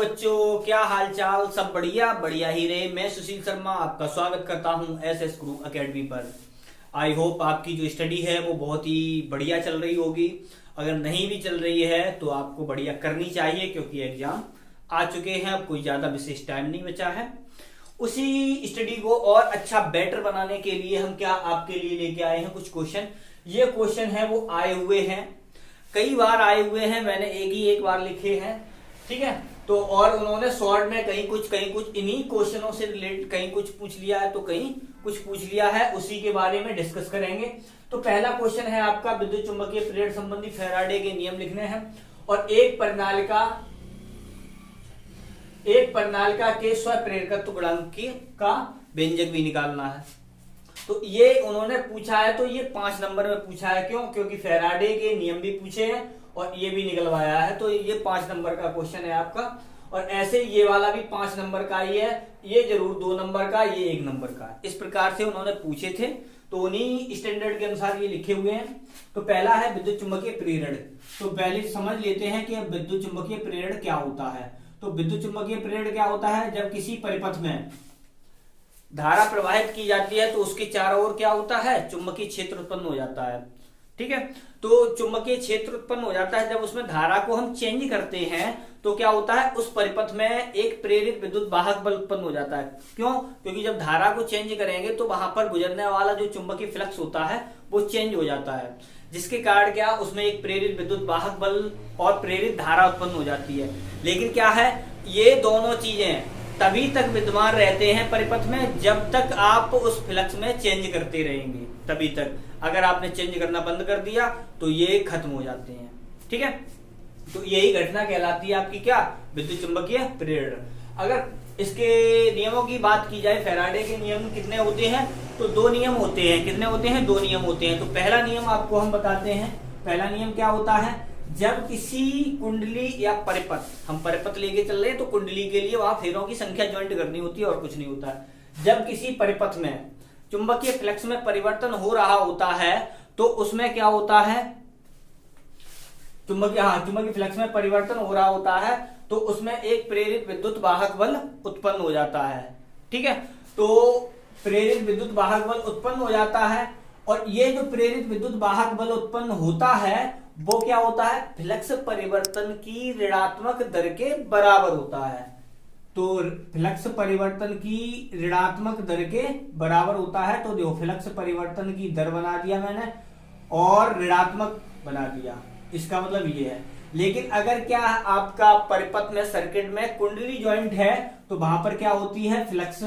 बच्चों, क्या हाल चाल? सब बढ़िया बढ़िया ही रहे। मैं सुशील शर्मा आपका स्वागत करता हूं एसएस गुरु एकेडमी पर। आई होप आपकी जो स्टडी है वो बहुत ही बढ़िया चल रही होगी। अगर नहीं भी चल रही है तो आपको बढ़िया करनी चाहिए, क्योंकि एग्जाम आ चुके हैं। अब कोई ज्यादा विशेष टाइम नहीं बचा है। उसी स्टडी को और अच्छा बेटर बनाने के लिए हम क्या आपके लिए लेके आए हैं कुछ क्वेश्चन। ये क्वेश्चन है वो आए हुए हैं, कई बार आए हुए हैं, मैंने एक बार लिखे हैं, ठीक है। तो और उन्होंने शॉर्ट में कहीं कुछ इन्हीं क्वेश्चनों से रिलेटेड कहीं कुछ पूछ लिया है तो कहीं कुछ पूछ लिया है, उसी के बारे में डिस्कस करेंगे। तो पहला क्वेश्चन है आपका, विद्युत चुंबकीय प्रेरण संबंधी फैराडे के नियम लिखने हैं और एक प्रणालिका के स्वप्रेरकत्व गुणांक का व्यंजक भी निकालना है। तो ये उन्होंने पूछा है, तो ये 5 नंबर में पूछा है। क्यों? क्योंकि फैराडे के नियम भी पूछे हैं और ये भी निकलवाया है, तो ये 5 नंबर का क्वेश्चन है आपका। और ऐसे ये वाला भी 5 नंबर का ही है, ये जरूर 2 नंबर का, ये 1 नंबर का। इस प्रकार से उन्होंने पूछे थे, तो उन्हीं स्टैंडर्ड के अनुसार ये लिखे हुए हैं। तो पहला है विद्युत चुंबकीय प्रेरण। तो पहले समझ लेते हैं कि विद्युत चुंबकीय प्रेरण क्या होता है। तो विद्युत चुंबकीय प्रेरण क्या होता है? जब किसी परिपथ में धारा प्रवाहित की जाती है तो उसके चारों ओर क्या होता है? चुंबकीय क्षेत्र उत्पन्न हो जाता है, ठीक है। तो चुंबकीय क्षेत्र उत्पन्न हो जाता है। जब उसमें धारा को हम चेंज करते हैं तो क्या होता है? उस परिपथ में एक प्रेरित विद्युत वाहक बल उत्पन्न हो जाता है। क्यों? क्योंकि जब धारा को चेंज करेंगे तो वहां पर गुजरने वाला जो चुंबकीय फ्लक्स होता है वो चेंज हो जाता है, जिसके कारण क्या उसमें एक प्रेरित विद्युत वाहक बल और प्रेरित धारा उत्पन्न हो जाती है। लेकिन क्या है, ये दोनों चीजें तभी तक विद्यमान रहते हैं परिपथ में जब तक आप उस फ्लक्स में चेंज करते रहेंगे, तभी तक। अगर आपने चेंज करना बंद कर दिया तो ये खत्म हो जाते हैं, ठीक है। तो यही घटना कहलाती है आपकी क्या? विद्युत चुंबकीय प्रेरण। अगर इसके नियमों की बात की जाए, फैराडे के नियम कितने होते हैं? तो 2 नियम होते हैं। कितने होते हैं? 2 नियम होते हैं। तो पहला नियम आपको हम बताते हैं। पहला नियम क्या होता है? जब किसी कुंडली या परिपथ, हम परिपथ लेके चल रहे हैं तो कुंडली के लिए वहां फेरों की संख्या ज्वाइंट करनी होती है और कुछ नहीं होता है। जब किसी परिपथ में चुंबकीय फ्लक्स में परिवर्तन हो रहा होता है तो उसमें क्या होता है? चुंबकीय फ्लक्स में परिवर्तन हो रहा होता है तो उसमें एक प्रेरित विद्युत वाहक बल उत्पन्न हो जाता है, ठीक है। तो प्रेरित विद्युत वाहक बल उत्पन्न हो जाता है और ये जो प्रेरित विद्युत वाहक बल उत्पन्न होता है वो क्या होता है? फ्लक्स परिवर्तन की ऋणात्मक दर के बराबर होता है। तो फ्लक्स परिवर्तन की ऋणात्मक दर के बराबर होता है। तो देखो, फ्लक्स परिवर्तन की दर बना दिया मैंने और ऋणात्मक बना दिया, इसका मतलब ये है। लेकिन अगर क्या आपका परिपथ में सर्किट में कुंडली जॉइंट है तो वहां पर क्या होती है? फ्लक्स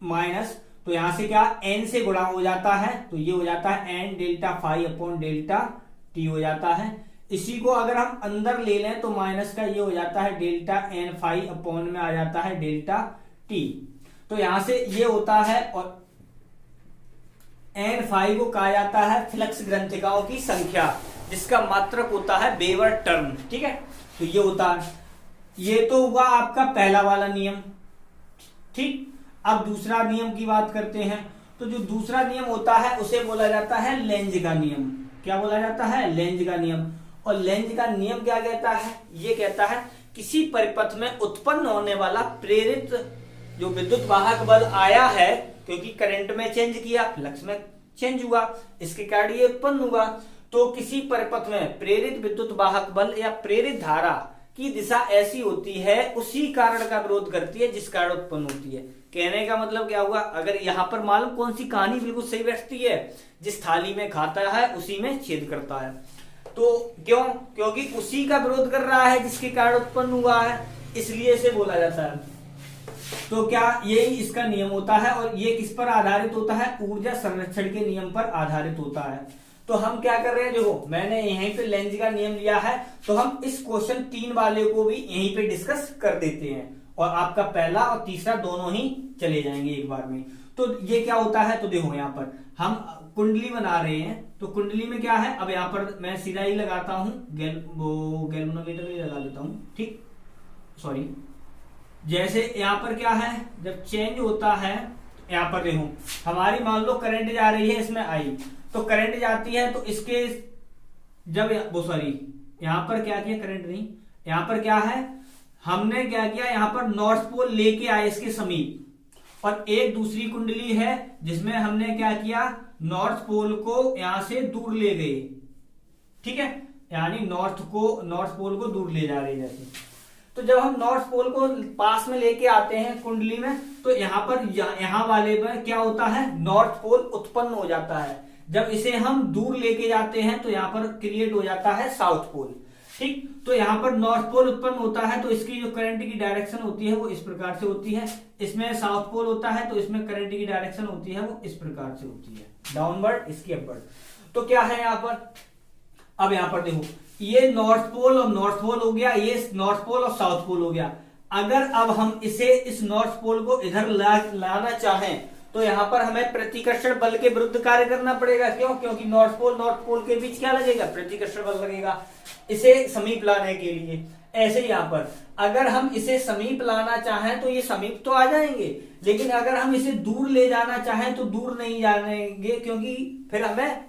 माइनस, तो यहां से क्या n से गुणा हो जाता है, तो ये हो जाता है n delta phi upon delta t हो जाता है। इसी को अगर हम अंदर ले लें तो माइनस का ये हो जाता है डेल्टा एन फाई अपॉन में आ जाता है डेल्टा टी। तो यहां से ये होता है और एन फाई को कहा जाता है फ्लक्स ग्रंथिकाओं की संख्या, जिसका मात्रक होता है वेबर टर्न, ठीक है। तो ये होता है, ये तो हुआ आपका पहला वाला नियम, ठीक। अब दूसरा नियम की बात करते हैं। तो जो दूसरा नियम होता है उसे बोला जाता है लेंज का नियम। क्या बोला जाता है? लेंज का नियम। और लेंज का नियम क्या कहता है? ये कहता है किसी परिपथ में उत्पन्न होने वाला प्रेरित जो विद्युत वाहक बल आया है, क्योंकि करंट में चेंज किया, फ्लक्स में चेंज हुआ, इसके कारण ये उत्पन्न हुआ। तो किसी परिपथ में प्रेरित विद्युत वाहक बल या प्रेरित धारा की दिशा ऐसी होती है, उसी कारण का विरोध करती है जिस कारण उत्पन्न होती है। कहने का मतलब क्या हुआ? अगर यहां पर मालूम कौन सी कहानी बिल्कुल सही बैठती है? जिस थाली में खाता है उसी में छेद करता है। तो क्यों? क्योंकि उसी का विरोध कर रहा है जिसके कारण उत्पन्न हुआ है, इसलिए इसे बोला जाता है। तो क्या यही इसका नियम होता है और ये किस पर आधारित होता है? ऊर्जा संरक्षण के नियम पर आधारित होता है। तो हम क्या कर रहे हैं? देखो, मैंने यहीं पे लेंज का नियम लिया है, तो हम इस क्वेश्चन 3 वाले को भी यहीं पे डिस्कस कर देते हैं और आपका पहला और तीसरा दोनों ही चले जाएंगे एक बार में। तो ये क्या होता है? तो देखो, यहाँ पर हम कुंडली बना रहे हैं, तो कुंडली में क्या है? अब यहाँ पर मैं सीधा ही लगाता हूं, गैल्वेनोमीटर ही लगा देता हूं, ठीक, सॉरी। जैसे यहाँ पर क्या है, जब चेंज होता है, यहाँ पर देखो हमारी मान लो करंट जा रही है इसमें आई, तो करंट जाती है तो इसके जब वो सॉरी यहाँ पर क्या किया, करंट नहीं, यहाँ पर क्या है हमने क्या किया, यहां पर नॉर्थ पोल लेके आए इसके समीप, और एक दूसरी कुंडली है जिसमें हमने क्या किया, नॉर्थ पोल को यहां से दूर ले गए। ठीक है, यानी नॉर्थ पोल को दूर ले जा रहे हैं जैसे। तो जब हम नॉर्थ पोल को पास में लेके आते हैं कुंडली में, तो यहाँ पर यहाँ वाले में क्या होता है, नॉर्थ पोल उत्पन्न हो जाता है। जब इसे हम दूर लेके जाते हैं तो यहाँ पर क्रिएट हो जाता है साउथ पोल। ठीक, तो यहाँ पर नॉर्थ पोल उत्पन्न होता है, तो इसकी जो करंट की डायरेक्शन होती है वो इस प्रकार से होती है। इसमें साउथ पोल होता है तो इसमें करंट की डायरेक्शन होती है वो इस प्रकार से होती है, डाउनवर्ड, इसकी अपवर्ड। तो क्या है यहाँ पर, अब यहाँ पर देखो, ये नॉर्थ पोल और नॉर्थ पोल हो गया, ये नॉर्थ पोल और साउथ पोल हो गया। अगर अब हम इसे इस नॉर्थ पोल को इधर लाना चाहें तो यहां पर हमें प्रतिकर्षण बल के विरुद्ध कार्य करना पड़ेगा। क्यों? क्योंकि नॉर्थ पोल के बीच क्या लगेगा, प्रतिकर्षण बल लगेगा इसे समीप लाने के लिए। ऐसे ही यहां पर अगर हम इसे समीप लाना चाहें तो ये समीप तो आ जाएंगे, लेकिन अगर हम इसे दूर ले जाना चाहें तो दूर नहीं जाएंगे, क्योंकि फिर हमें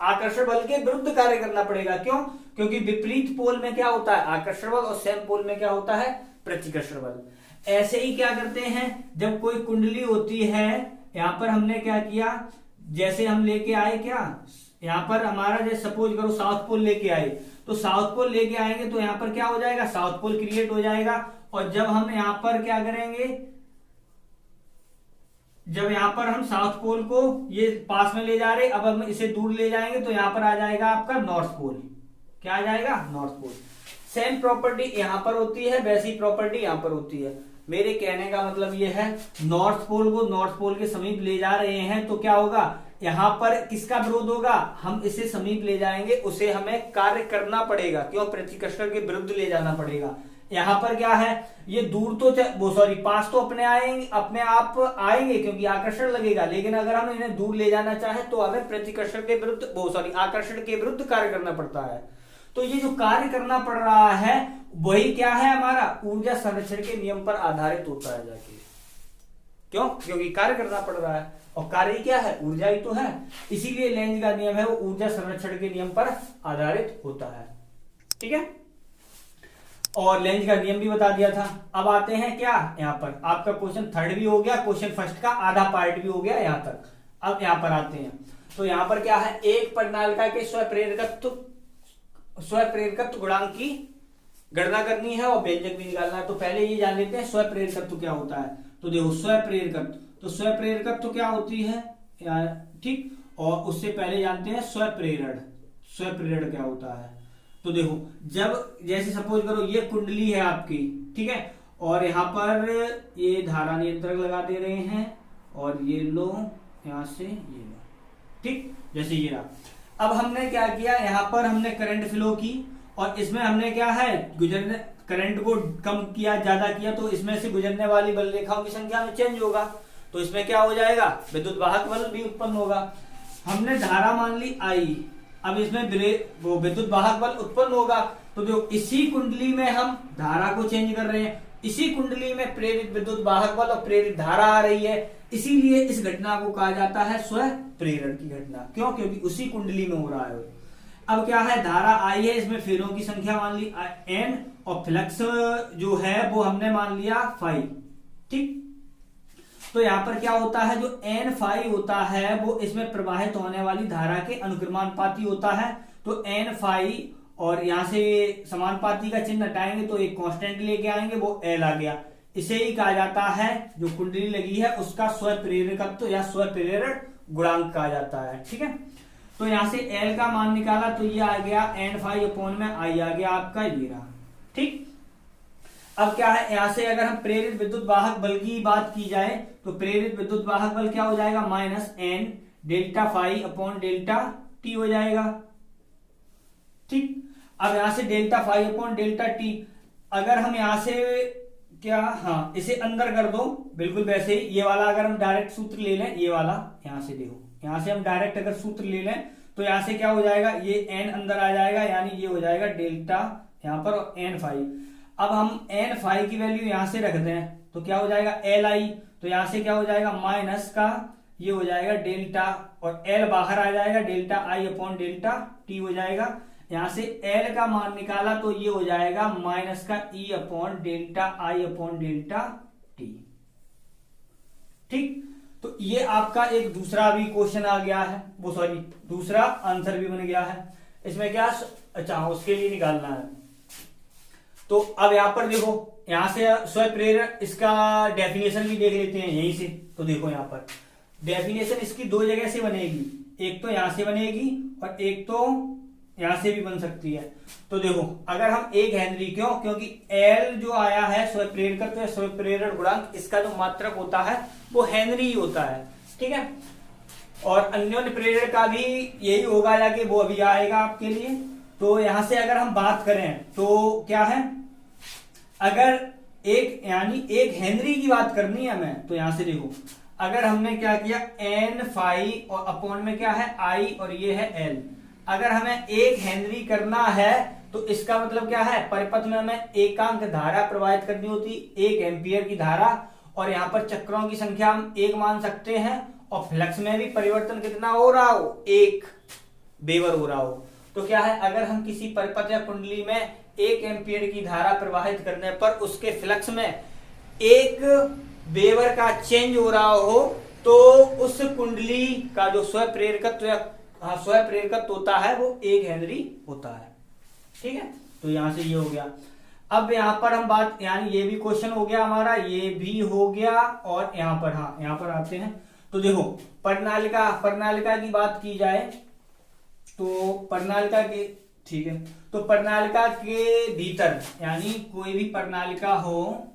आकर्षण बल के विरुद्ध कार्य करना पड़ेगा। क्यों? क्योंकि विपरीत पोल में क्या होता है, आकर्षण बल, और सेम पोल में क्या होता है, प्रतिकर्षण बल। ऐसे ही क्या करते हैं, जब कोई कुंडली होती है, यहां पर हमने क्या किया, जैसे हम लेके आए क्या, यहां पर हमारा जैसे सपोज करो साउथ पोल लेके आए, तो साउथ पोल लेके आएंगे तो यहां पर क्या हो जाएगा, साउथ पोल क्रिएट हो जाएगा। और जब हम यहां पर क्या करेंगे, जब यहां पर हम साउथ पोल को ये पास में ले जा रहे, अब हम इसे दूर ले जाएंगे तो यहां पर आ जाएगा आपका नॉर्थ पोल। क्या आ जाएगा, नॉर्थ पोल। सेम प्रॉपर्टी यहां पर होती है, वैसी प्रॉपर्टी यहां पर होती है। मेरे कहने का मतलब ये है, नॉर्थ पोल को नॉर्थ पोल के समीप ले जा रहे हैं तो क्या होगा, यहां पर किसका विरोध होगा, हम इसे समीप ले जाएंगे, उसे हमें कार्य करना पड़ेगा। क्यों? प्रतिकर्षण के विरुद्ध ले जाना पड़ेगा। यहां पर क्या है, ये दूर तो पास तो अपने आप आएंगे क्योंकि आकर्षण लगेगा, लेकिन अगर हम इन्हें दूर ले जाना चाहें तो हमें प्रतिकर्षण के विरुद्ध आकर्षण के विरुद्ध कार्य करना पड़ता है। तो ये जो कार्य करना पड़ रहा है वही क्या है, हमारा ऊर्जा संरक्षण के नियम पर आधारित होता है जाके। क्यों? क्योंकि कार्य करना पड़ रहा है, और कार्य क्या है, ऊर्जा ही तो है। इसीलिए लेंज का नियम है वो ऊर्जा संरक्षण के नियम पर आधारित होता है। ठीक है, और लेंज का नियम भी बता दिया था। अब आते हैं क्या, यहाँ पर आपका क्वेश्चन थर्ड भी हो गया, क्वेश्चन फर्स्ट का आधा पार्ट भी हो गया यहां तक। अब यहाँ पर आते हैं, तो यहाँ पर क्या है, एक परिनालिका के स्वप्रेरकत्व गुणांक की गणना करनी है और व्यंजक भी निकालना है। तो पहले ये जान लेते हैं स्वप्रेरकत्व क्या होता है। तो देखो स्वप्रेरकत्व, तो स्वप्रेरकत्व क्या होती है, ठीक, और उससे पहले जानते हैं स्वप्रेरण क्या होता है। तो देखो, जब जैसे सपोज करो ये कुंडली है आपकी, ठीक है, और यहाँ पर ये धारा नियंत्रक लगा दे रहे हैं, और ये लो यहां से ये लो, ठीक, जैसे ये रहा। अब हमने क्या किया, यहाँ पर हमने करंट फ्लो की, और इसमें हमने क्या है, गुजरने करंट को कम किया, ज्यादा किया, तो इसमें से गुजरने वाली बल रेखाओं की संख्या में चेंज होगा, तो इसमें क्या हो जाएगा, विद्युत वाहक बल भी उत्पन्न होगा। हमने धारा मान ली आई, अब इसमें वो विद्युत वाहक बल उत्पन्न होगा। तो जो इसी कुंडली में हम धारा को चेंज कर रहे हैं, इसी कुंडली में प्रेरित विद्युत वाहक बल और प्रेरित धारा आ रही है, इसीलिए इस घटना को कहा जाता है स्वप्रेरण की घटना। क्यों? क्योंकि उसी कुंडली में हो रहा है। अब क्या है, धारा आई है, इसमें फेरों की संख्या मान ली n, और फ्लक्स जो है वो हमने मान लिया फाई। ठीक, तो यहां पर क्या होता है, जो n फाई होता है वो इसमें प्रवाहित होने वाली धारा के अनुक्रमानुपाती होता है। तो n फाई, और यहां से समानुपाती का चिन्ह हटाएंगे तो एक कांस्टेंट लेके आएंगे, वो l आ गया। इसे ही कहा जाता है, जो कुंडली लगी है उसका स्वप्रेरकत्व या स्वप्रेरण गुणांक कहा जाता है। ठीक है, तो यहां से L का मान निकाला तो ये आ गया n फाई अपॉन में I आ गया आपका ये रहा। ठीक, अब क्या है, यहां से अगर हम प्रेरित विद्युत वाहक बल की बात की जाए तो प्रेरित विद्युत वाहक बल क्या हो जाएगा, minus n delta phi upon delta t हो जाएगा। ठीक, अब यहां से delta phi upon delta t, अगर हम यहां से क्या, हाँ, इसे अंदर कर दो बिल्कुल वैसे ही। ये वाला अगर हम डायरेक्ट सूत्र ले लें, ये वाला यहां से देखो, यहां से हम डायरेक्ट अगर सूत्र ले लें तो यहां से क्या हो जाएगा, ये n अंदर आ जाएगा, यानी ये हो जाएगा डेल्टा यहां पर n फाई। अब हम n फाई की वैल्यू यहां से रख दें तो क्या हो जाएगा, एल आई, तो यहां से क्या हो जाएगा, माइनस का ये हो जाएगा डेल्टा, और l बाहर आ जाएगा, डेल्टा आई अपॉन डेल्टा t हो जाएगा। यहां से एल का मान निकाला तो ये हो जाएगा माइनस का ई अपॉन डेल्टा आई अपॉन डेल्टा टी। ठीक, तो ये आपका एक दूसरा भी क्वेश्चन आ गया है, वो सॉरी दूसरा आंसर भी बन गया है। इसमें क्या, अच्छा उसके लिए निकालना है। तो अब यहां पर देखो, यहां से स्वप्रेरण इसका डेफिनेशन भी देख लेते हैं यहीं से। तो देखो यहां पर डेफिनेशन इसकी दो जगह से बनेगी, एक तो यहां से बनेगी और एक तो यहां से भी बन सकती है। तो देखो अगर हम 1 हेनरी, क्योंकि एल जो आया है स्वप्रेरकत्व तो स्वप्रेरण गुणांक, इसका जो मात्रक होता है वो हेनरी ही होता है। ठीक है, और अन्योन्य प्रेरण का भी यही होगा या कि वो अभी आएगा आपके लिए। तो यहां से अगर हम बात करें तो क्या है, अगर एक यानी 1 हेनरी की बात करनी है हमें, तो यहां से देखो अगर हमने क्या किया एन फाई और अपॉन में क्या है आई और ये है एल, अगर हमें 1 हेनरी करना है तो इसका मतलब क्या है, परिपथ में हमें एकांक धारा प्रवाहित करनी होती, 1 एम्पियर की धारा, और यहाँ पर चक्रों की संख्या हम 1 मान सकते हैं, और फ्लक्स में भी परिवर्तन कितना हो रहा हो, 1 वेबर हो रहा हो। तो क्या है, अगर हम किसी परिपथ या कुंडली में 1 एम्पियर की धारा प्रवाहित करने पर उसके फ्लक्स में 1 वेबर का चेंज हो रहा हो, तो उस कुंडली का जो स्वप्रेरकत्व स्वप्रेरकत्व होता है वो 1 हेनरी होता है। ठीक है, तो यहां से ये हो गया। अब यहां पर हम बात, यानी ये भी क्वेश्चन हो गया हमारा, ये भी हो गया, और यहां पर यहां पर आते हैं। तो देखो प्रणालिका की बात की जाए तो प्रणालिका के, ठीक है, तो प्रणालिका के भीतर यानी कोई भी प्रणालिका हो,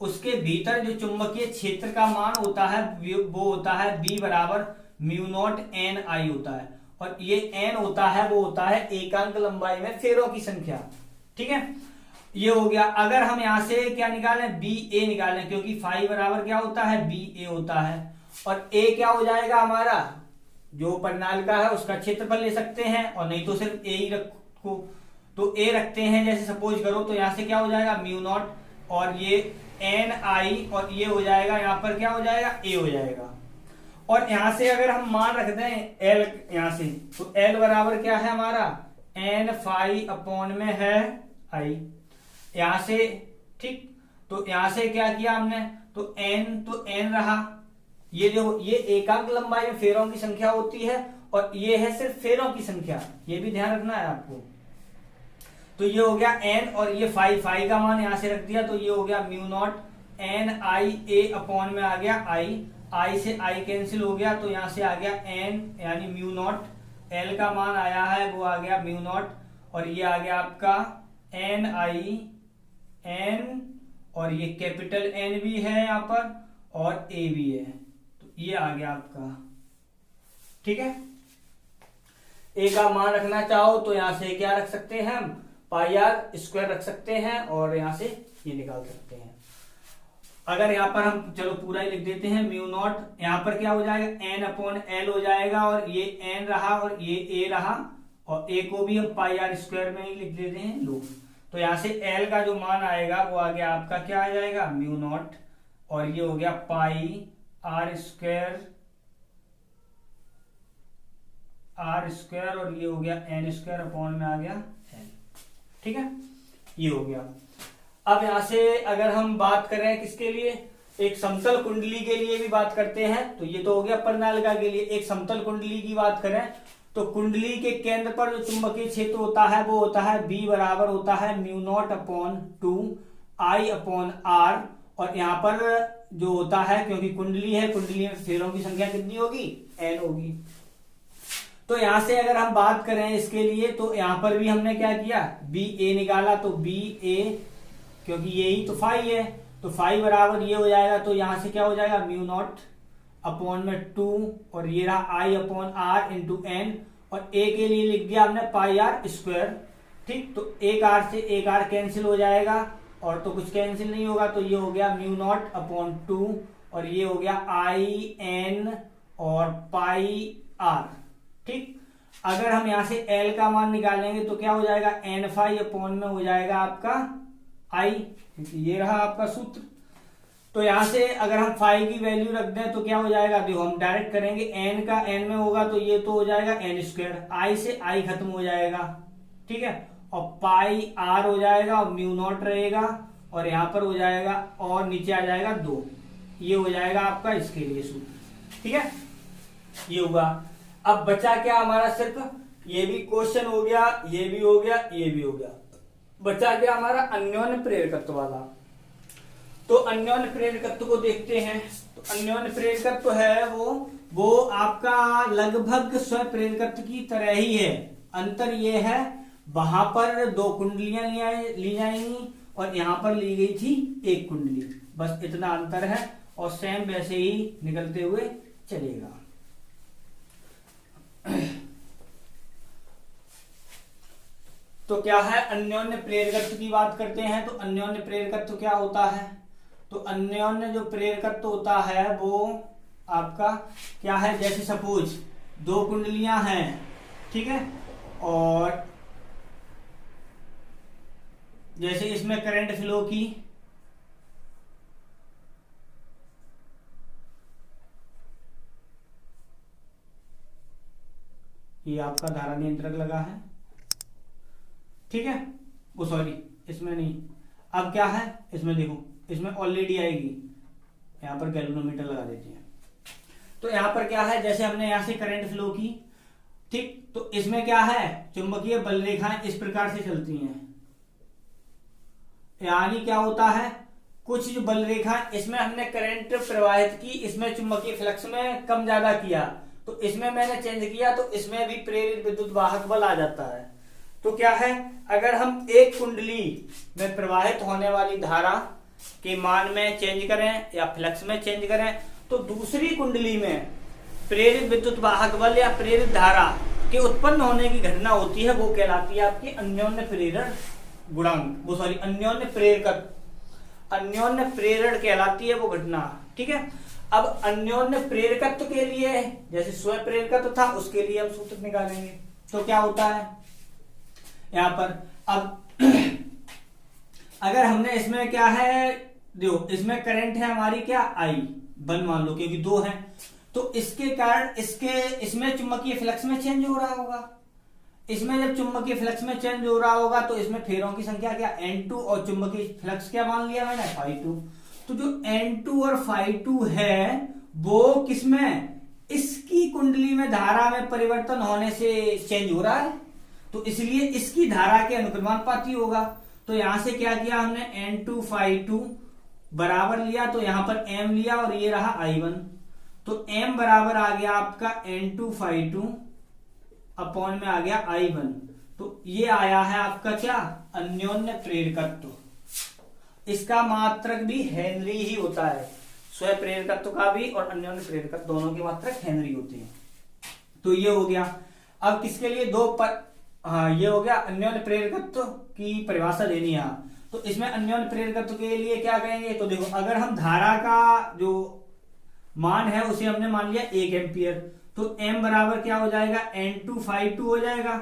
उसके भीतर जो चुंबकीय क्षेत्र का मान होता है वो होता है B बराबर म्यू नॉट एन आई होता है, और ये एन होता है वो होता है एकांक लंबाई में फेरों की संख्या। ठीक है, ये हो गया। अगर हम यहां से क्या निकालें, बी ए निकालें, क्योंकि फाई बराबर क्या होता है, बी ए होता है, और ए क्या हो जाएगा हमारा, जो प्रणालिका है उसका क्षेत्रफल ले सकते हैं, और नहीं तो सिर्फ ए ही रखो। तो ए रखते हैं, जैसे सपोज करो, तो यहां से क्या हो जाएगा म्यू नॉट, और ये एन आई, और ये हो जाएगा यहां पर क्या हो जाएगा, ए हो जाएगा। और यहां से अगर हम मान रख दें एल यहां से, तो एल बराबर क्या है हमारा, एन फाई अपॉन में है आई यहां से। ठीक, तो यहां से क्या किया हमने, तो एन रहा, ये देखो ये एकांक लंबाई में फेरों की संख्या होती है, और ये है सिर्फ फेरों की संख्या, ये भी ध्यान रखना है आपको। तो ये हो गया एन, और ये फाई का मान यहां से रख दिया, तो ये हो गया mu not an I A upon में आ गया आई से आई कैंसिल हो गया, तो यहां से आ गया एन यानी म्यू नॉट, एल का मान आया है वो आ गया म्यू नॉट, और ये आ गया आपका एन आई एन, और ये कैपिटल एन भी है यहाँ पर, और ए भी है, तो ये आ गया आपका। ठीक है, ए का मान रखना चाहो तो यहां से क्या रख सकते हैं हम, पाई आर स्क्वायर रख सकते हैं, और यहां से ये निकाल सकते हैं। अगर यहाँ पर हम चलो पूरा ही लिख देते हैं, म्यू नॉट यहाँ पर क्या हो जाएगा, एन अपॉन एल हो जाएगा, और ये एन रहा और ये ए रहा, और ए को भी हम पाई आर स्क्वायर में ही लिख देते हैं लो। तो यहाँ से एल का जो मान आएगा वो आ गया आपका क्या आ जाएगा, म्यू नॉट, और ये हो गया पाई आर स्क्वायर और ये हो गया एन स्क्वायर अपॉन में आ गया एल। ठीक है, ये हो गया। अब यहां से अगर हम बात करें किसके लिए, एक समतल कुंडली के लिए भी बात करते हैं, तो ये तो हो गया प्रणालिका के लिए। एक समतल कुंडली की बात करें तो कुंडली के केंद्र पर जो चुंबकीय क्षेत्र होता है वो होता है बी बराबर होता है mu naught upon 2 I upon r, और यहाँ पर जो होता है, क्योंकि कुंडली है, कुंडली में फेरों की संख्या कितनी होगी, एन होगी। तो यहां से अगर हम बात करें इसके लिए, तो यहां पर भी हमने क्या किया, बी ए निकाला, तो बी ए, क्योंकि यही तो फाई है, तो फाई बराबर ये हो जाएगा, तो यहां से क्या हो जाएगा म्यू नॉट अपॉन में 2, और ये रहा आई अपॉन आर इंटू एन, और ए के लिए लिख दिया हमने पाई आर स्क्वायर। ठीक, तो एक आर से एक आर कैंसिल हो जाएगा, और तो कुछ कैंसिल नहीं होगा, तो ये हो गया म्यू नॉट अपॉन 2, और ये हो गया आई एन और पाई आर। ठीक, अगर हम यहां से एल का मान निकालेंगे तो क्या हो जाएगा, एन फाई अपॉन में हो जाएगा आपका आई, ये रहा आपका सूत्र। तो यहां से अगर हम फाई की वैल्यू रख दें तो क्या हो जाएगा, देखो हम डायरेक्ट करेंगे, एन का एन में होगा तो ये तो हो जाएगा एन स्क्वायर, आई से आई खत्म हो जाएगा, ठीक है, और पाई आर हो जाएगा और म्यू नॉट रहेगा, और यहां पर हो जाएगा और नीचे आ जाएगा 2, ये हो जाएगा आपका इसके लिए सूत्र, ठीक है, ये हुआ। अब बचा क्या हमारा, सिर्फ ये भी क्वेश्चन हो गया, ये भी हो गया, ये भी हो गया, बचा गया हमारा अन्योन्य प्रेरकत्व वाला। तो अन्योन्य प्रेरकत्व को देखते हैं। तो अन्योन्य प्रेरकत्व है वो आपका लगभग स्वप्रेरकत्व की तरह ही है। अंतर ये है, वहां पर 2 कुंडलियां ली जाएंगी और यहां पर ली गई थी 1 कुंडली, बस इतना अंतर है, और सेम वैसे ही निकलते हुए चलेगा। तो क्या है, अन्योन्य प्रेरकत्व की बात करते हैं। तो अन्योन्य प्रेरकत्व क्या होता है, तो अन्योन्य जो प्रेरकत्व होता है वो आपका क्या है, जैसे सपोज 2 कुंडलियां हैं, ठीक है, और जैसे इसमें करंट फ्लो की, ये आपका धारा नियंत्रक लगा है, ठीक है, वो सॉरी इसमें नहीं, अब क्या है, इसमें देखो, इसमें ऑलरेडी आएगी, यहां पर गैल्वेनोमीटर लगा देते हैं। तो यहां पर क्या है, जैसे हमने यहां से करंट फ्लो की, ठीक, तो इसमें क्या है, चुंबकीय बल रेखाएं इस प्रकार से चलती हैं, यानी क्या होता है, कुछ जो बल रेखा इसमें हमने करंट प्रवाहित की, इसमें चुंबकीय फ्लक्स में कम ज्यादा किया, तो इसमें मैंने चेंज किया, तो इसमें भी प्रेरित विद्युत वाहक बल आ जाता है। तो क्या है, अगर हम एक कुंडली में प्रवाहित होने वाली धारा के मान में चेंज करें या फ्लक्स में चेंज करें, तो दूसरी कुंडली में प्रेरित विद्युत वाहक बल या प्रेरित धारा के उत्पन्न होने की घटना होती है, वो कहलाती है आपकी अन्योन्य प्रेरण गुणांक, वो सॉरी अन्योन्य प्रेरकत्व, अन्योन्य प्रेरण कहलाती है वो घटना, ठीक है। अब अन्योन्य प्रेरकत्व के लिए जैसे स्व प्रेरकत्व था, उसके लिए हम सूत्र निकालेंगे। तो क्या होता है यहां पर, अब अगर हमने इसमें क्या है, देखो इसमें करंट है हमारी क्या आई 1 मान लो, क्योंकि 2 है, तो इसके कारण इसमें चुंबकीय फ्लक्स में चेंज हो रहा होगा, इसमें जब चुंबकीय फ्लक्स में चेंज हो रहा होगा तो इसमें फेरों की संख्या क्या N2, और चुंबकीय फ्लक्स क्या मान लिया मैंने Φ2। तो जो N2 और Φ2 है वो किसमें, इसकी कुंडली में धारा में परिवर्तन होने से चेंज हो रहा है, तो इसलिए इसकी धारा के अनुक्रमानुपाती होगा। तो यहां से क्या किया हमने, N2 Φ2 बराबर लिया, तो यहां पर M लिया और ये रहा I1, तो M बराबर आ गया आपका N2 Φ2 अपॉन में आ गया I1। तो ये आया है आपका क्या, अन्योन्य प्रेरकत्व। इसका मात्रक भी हेनरी ही होता है, स्व प्रेरकत्व का भी और अन्योन्य प्रेरकत्व दोनों के मात्रक हेनरी होते हैं। तो ये हो गया। अब किसके लिए ये हो गया अन्योन्य प्रेरकत्व की परिभाषा देनी है। तो इसमें अन्योन्य प्रेरकत्व के लिए क्या कहेंगे, तो देखो अगर हम धारा का जो मान है उसे हमने मान लिया 1 एम्पियर, तो M बराबर क्या हो जाएगा, N2 Φ2 हो जाएगा।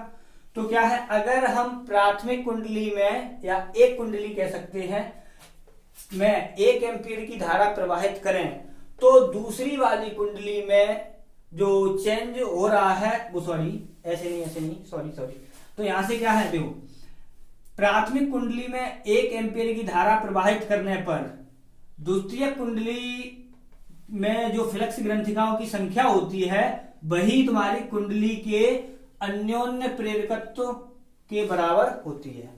तो क्या है, अगर हम प्राथमिक कुंडली में या एक कुंडली कह सकते हैं में 1 एम्पियर की धारा प्रवाहित करें, तो दूसरी वाली कुंडली में जो चेंज हो रहा है वो ऐसे नहीं सॉरी। तो यहां से क्या है, देखो प्राथमिक कुंडली में 1 एम्पियर की धारा प्रवाहित करने पर द्वितीय कुंडली में जो फ्लक्स ग्रंथिकाओं की संख्या होती है वही तुम्हारी कुंडली के अन्योन्य प्रेरकत्व के बराबर होती है।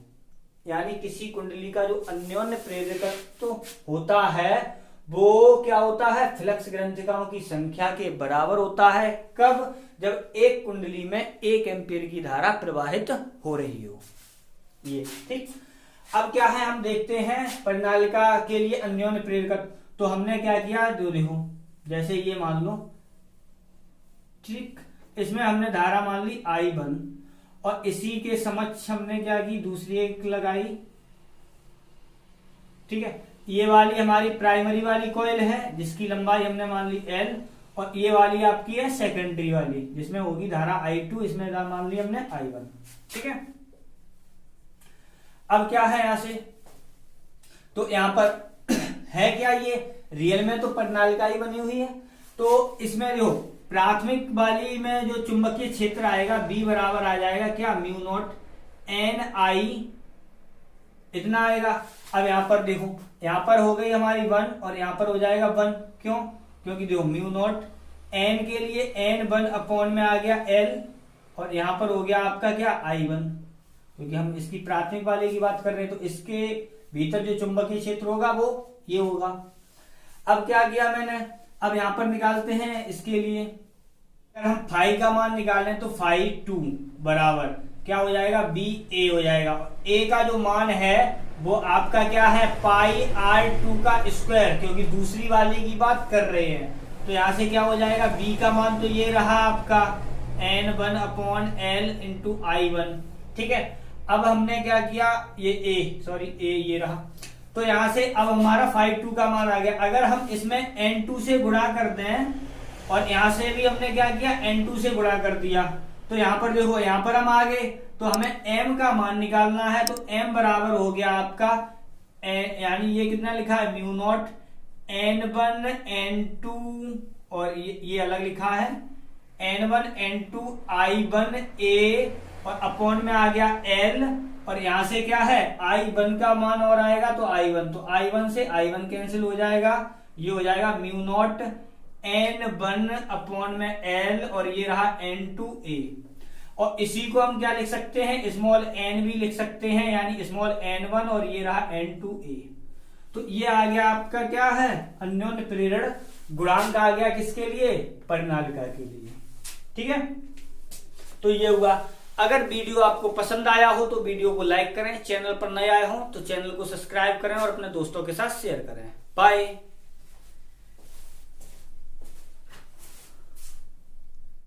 यानी किसी कुंडली का जो अन्योन्य प्रेरकत्व होता है वो क्या होता है, फ्लक्स ग्रंथिकाओं की संख्या के बराबर होता है। कब, जब एक कुंडली में 1 एम्पियर की धारा प्रवाहित हो रही हो। ये ठीक। अब क्या है, हम देखते हैं परिनालिका के लिए अन्योन्य प्रेरकत्व। तो हमने क्या किया, देखो जैसे ये मान लो, ठीक, इसमें हमने धारा मान ली I1 और इसी के समक्ष हमने क्या की, दूसरी एक लगाई, ठीक है। ये वाली हमारी प्राइमरी वाली कॉइल है जिसकी लंबाई हमने मान ली L, और ये वाली आपकी है सेकेंडरी वाली जिसमें होगी धारा I2, इसमें मान ली हमने I1, ठीक है। अब क्या है यहां से, तो यहां पर है क्या ये, रियल में तो परिनालिका ही बनी हुई है। तो इसमें जो प्राथमिक वाली में जो चुंबकीय क्षेत्र आएगा B बराबर आ जाएगा क्या, म्यू नॉट एन आई, इतना आएगा। अब यहाँ पर देखो, यहाँ पर हो गई हमारी 1 और यहाँ पर हो जाएगा 1, क्यों, क्योंकि देखो म्यू नॉट एन के लिए एन 1 अपॉन में आ गया L, और यहाँ पर हो गया आपका क्या I1, क्योंकि हम इसकी प्राथमिक वाले की बात कर रहे हैं, तो इसके भीतर जो चुंबकीय क्षेत्र होगा वो ये होगा। अब क्या किया मैंने, अब यहाँ पर निकालते हैं इसके लिए, अगर हम फाई का मान निकालें तो फाई 2 बराबर क्या हो जाएगा, बी ए हो जाएगा। ए का जो मान है वो आपका क्या है, पाई R2 का स्क्वायर, क्योंकि दूसरी वाली की बात कर रहे हैं। तो यहां से क्या हो जाएगा, बी का मान तो ये रहा आपका N1 upon L into I1, ठीक है। अब हमने क्या किया, ये ए ये रहा, तो यहां से अब हमारा फाई 2 का मान आ गया। अगर हम इसमें N2 से गुणा कर दें, और यहां से भी हमने क्या किया, N2 से गुणा कर दिया, तो यहां पर देखो, यहां पर हम आ गए, तो हमें m का मान निकालना है। तो m बराबर हो गया आपका यानी ये कितना लिखा है, म्यू नॉट N1 N2, और ये अलग लिखा है N1 N2 I1 A, और अपॉन में आ गया L, और यहां से क्या है, I1 का मान और आएगा तो I1, तो I1 से I1 कैंसिल हो जाएगा, ये हो जाएगा म्यू नॉट N1 अपॉन में L, और ये रहा N2A। और इसी को हम क्या लिख सकते हैं, स्मॉल n भी लिख सकते हैं, यानी स्मॉल n1, और ये रहा N2A। तो ये आ गया आपका क्या है, अन्योन्य प्रेरण गुणांक आ गया, किसके लिए, परिनालिका के लिए, ठीक है। तो ये हुआ। अगर वीडियो आपको पसंद आया हो तो वीडियो को लाइक करें, चैनल पर नए आए हो तो चैनल को सब्सक्राइब करें और अपने दोस्तों के साथ शेयर करें। बाय।